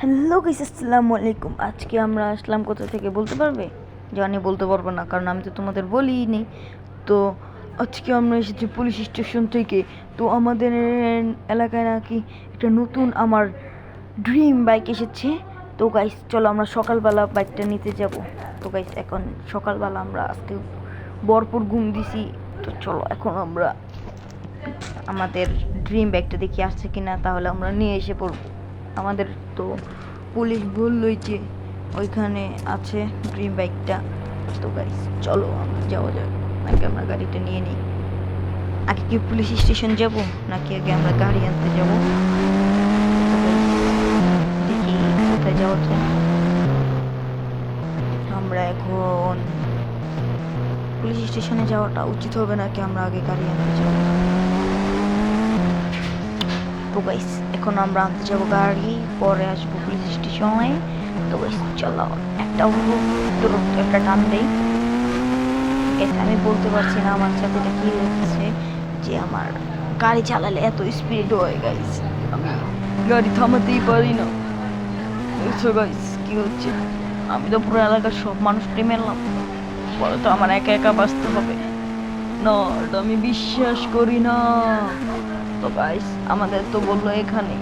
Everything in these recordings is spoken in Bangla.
হ্যালো গাইস, আসসালামু আলাইকুম। আজকে আমরা আসলাম কোথা থেকে বলতে পারবে? জানি বলতে পারবো না, কারণ আমি তো তোমাদের বলিনি। তো আজকে আমরা এসেছি পুলিশ স্টেশন থেকে। তো আমাদের এলাকায় নাকি একটা নতুন আমার ড্রিম বাইক এসেছে। তো গাইস চলো আমরা সকালবেলা বাইকটা নিতে যাব। তো গাইস এখন সকালবেলা আমরা আজকে ভরপুর ঘুম দিছি। তো চলো এখন আমরা আমাদের ড্রিম বাইকটা দেখি আসছে কিনা, তাহলে আমরা নিয়ে এসে পড়বো। আমাদের তো পুলিশ বললই যে ওইখানে আছে ড্রিম বাইকটা। তো গাইস চলো আমরা যাওয়া যাক, নাকি আমরা গাড়িটা নিয়ে নিই? আগে কি পুলিশ স্টেশন যাব, নাকি আগে আমরা গাড়ি আনতে যাব? দেখি কোথায় যাওয়া যায়। আমরা এখন পুলিশ স্টেশনে যাওয়াটা উচিত হবে, নাকি আমরা আগে গাড়ি আনতে যাব? তো গাইস এখন আমরা আনতে যাবো গাড়ি, পরে আসবো পুলিশ স্টেশনে। তো গাইস চলো একটা টান দেই। আমি বলতে পারছি না আমার সাথে এটা কি হচ্ছে, যে আমার গাড়ি চালালে এত স্পিড হয় গাইস, আমি গাড়ি থামাতেই পারি না। বুঝছো গাইস কি হচ্ছে? আমি তো পুরো এলাকার সব মানুষকে মেরলাম, পরে তো আমার একা একা বাঁচতে হবে না, এটা আমি বিশ্বাস করি না। তো গাইস আমাদের তো বললো এখানে,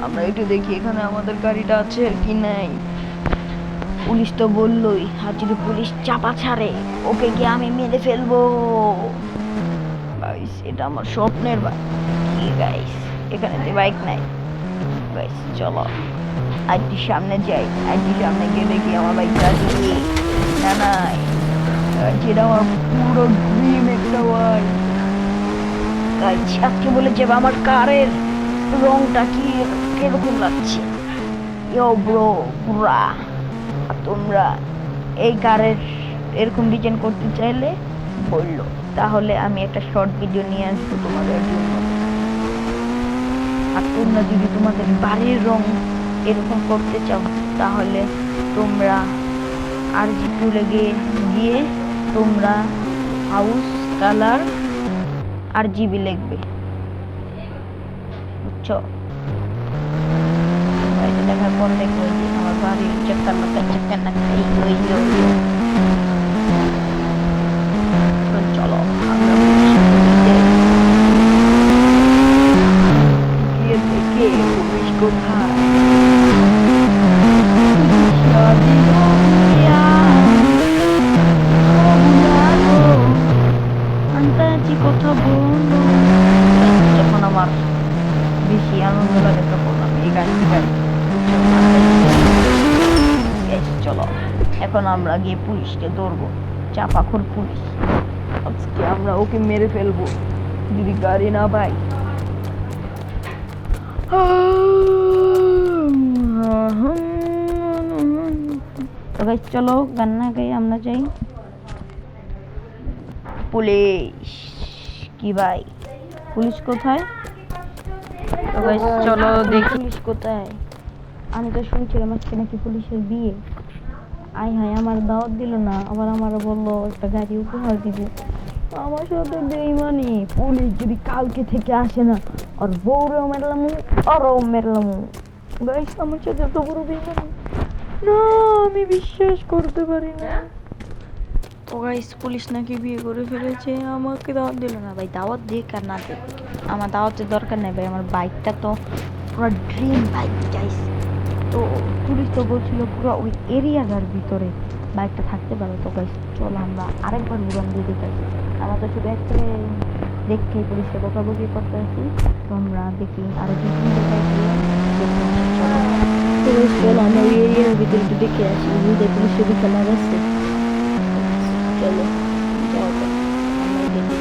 আমরা একটু দেখি এখানে আমাদের গাড়িটা আছে কি নাই। পুলিশ তো বললোই, আর যদি পুলিশ চাপা ছাড়ে ওকে গিয়ে আমি মেরে ফেলবো। গাইস এটা আমার স্বপ্নের বাইক। কি গাইস এখানে তো বাইক নাই। গাইস চলো আইটি সামনে যাই, আইটি সামনে গিয়ে দেখি আমার বাইকটা আছে কি না নাই। যেটা আমার পুরো ড্রিম একটা বাইক। গাইস আজকে বলে যাবে আমার কারের রংটা কি কিরকম লাগছে। ইয়ো ব্রো পুরা, তোমরা এই কারের এরকম ডিজাইন করতে চাইলে বললো, তাহলে আমি একটা শর্ট ভিডিও নিয়ে আসবো তোমাদের জন্য। আর তোমরা যদি তোমাদের বাড়ির রং এরকম করতে চাও, তাহলে তোমরা আরজি টুলে গিয়ে তোমরা হাউস কালার RGB লিখবে, বুঝছো? এটা দেখার পর দেখবো যে আমার বাড়ির চাক্কা নাক্কা এই চলো আমরা গিয়ে দেখে পুলিশ কোথায়। কথা বলো, যখন আমার বেশি আনন্দ লাগে তখন আমি এই গাড়ি গাই। চলো এখন আমরা গিয়ে পুলিশকে ধরবো, চাপাখোর পুলিশ। আজকে আমরা ওকে মেরে ফেলবো যদি গাড়ি না পাই। চলো গান না গাই আমরা যাই। পুলিশ কি ভাই, পুলিশ কোথায়? চলো দেখি পুলিশ কোথায়। আমি তো শুনছিলাম আজকে নাকি পুলিশের বিয়ে। আয় হায় আমার দাওয়াত দিল না, আবার আমার বললো একটা গাড়ি উপহার দিবে। আমার সাথে বেইমানি। পুলিশ যদি কালকে থেকে আসে না, আর বউরেও মেরলাম আরও মেরলাম। গাইস আমার সাথে তো বড় বেইমানি না, আমি বিশ্বাস করতে পারি না। তো গাইস পুলিশ নাকি বিয়ে করে ফেলেছে, আমাকে দাওয়াত দিল না। ভাই দাওয়াত দিয়ে কার না দেখ, আমার দাওয়াতের দরকার নেই ভাই, আমার বাইকটা তো পুরো ড্রিম বাইক গাইস। তো পুলিশ তো বলছিল পুরো ওই এরিয়াটার ভিতরে বাইকটা থাকতে পারে। তো গাইস চলো আমরা আরেকবার ঘুরান দিয়ে দেখি। আমরা তো শুধু একটা দেখে পুলিশকে বকাবকি করতে আসি, তো আমরা দেখি আরো দু তিন জায়গায় গিয়ে চলো আমরা ওই এরিয়ার ভিতরে একটু দেখে আসি, বুঝতে পুলিশের বিকাল আসছে। চলো যাওয়া যাক, আমরা দেখি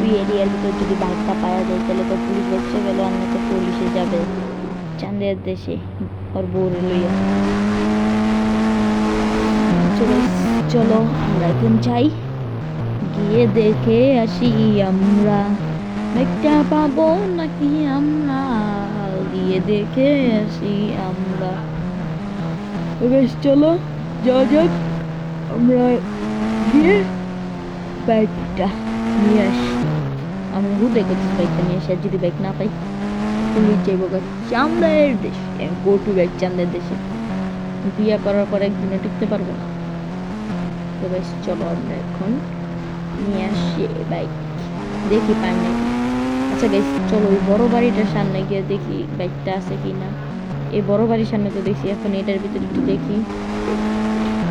ওই এরিয়ার ভিতরে যদি বাইকটা পাওয়া যায় তাহলে তো পুলিশ বেঁচে গেল, আর না তো পুলিশে যাবে চাঁদের দেশে ওর বউরে লইয়া। চলো আমরা এখন যাই, গিয়ে দেখে আসি আমরা বাইকটা পাবো নাকি, আমরা গিয়ে দেখে আসি আমরা। চলো যাওয়া যাক, আমরা গিয়ে বাইকটা নিয়ে আসি। আমরা হুদে করছি বাইকটা নিয়ে আসি, আর যদি বাইক না পাই পুলিশ যাইব চান্দের দেশ, গো টু ব্যাক চান্দের দেশে। বিয়ে করার পর একদিনে টিকতে পারবো না। তো বেশ চলো আমরা এখন নিয়ে আসি বাইক, দেখি পাই নাকি। আচ্ছা বেশ চলো ওই বড় বাড়িটার সামনে গিয়ে দেখি বাইকটা আছে কি না। এই বড় বাড়ির সামনে তো দেখি, এখন এটার ভিতরে একটু দেখি।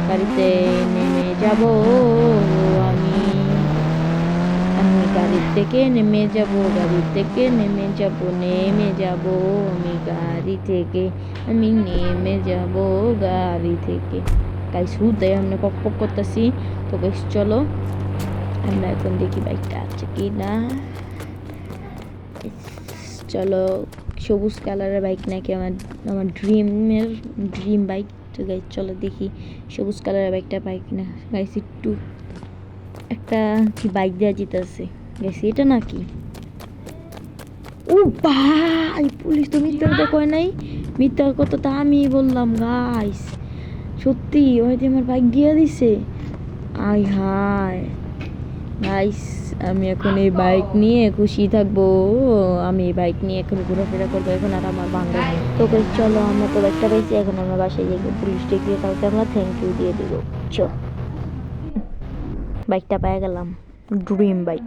গাড়িতে নেমে যাব আমি, আমি গাড়ি থেকে নেমে যাব, গাড়ি থেকে নেমে যাব, নেমে যাব আমি গাড়ি থেকে, আমি নেমে যাব গাড়ি থেকে। গাইস হুদাই আমরা পক পক করতেছি। তো বেশ চলো আমরা এখন দেখি বাইকটা আছে কি না। চলো, সবুজ কালারের বাইক নাকি আমার, আমার ড্রিম বাইক। তো গাইস চলো দেখি সবুজ কালারের বাইকটা পাই কিনা। গাইস একটু একটা কি বাইক দেওয়া যেতেছে গাইস, এটা নাকি? ও ভাই, পুলিশ তো মিথ্যা কথা কয় নাই, মিথ্যা কথা তো আমি বললাম গাইস। সত্যি হয়তো আমার বাইক দিয়ে দিছে। আয় হায় গাইস, আমি এখন এই বাইক নিয়ে খুশি থাকবো। আমি এই বাইক নিয়ে এখন ঘোরাফেরা করবো এখন, আর আমার বাংলা। তো গাইস চলো, আমরা তো বাইকটা পাইছি, এখন আমরা বাসায় যাই, পুলিশ ডেকে কাউকে আমরা থ্যাংক ইউ দিয়ে দিব। চল, বাইকটা পেয়ে গেলাম, ড্রিম বাইক।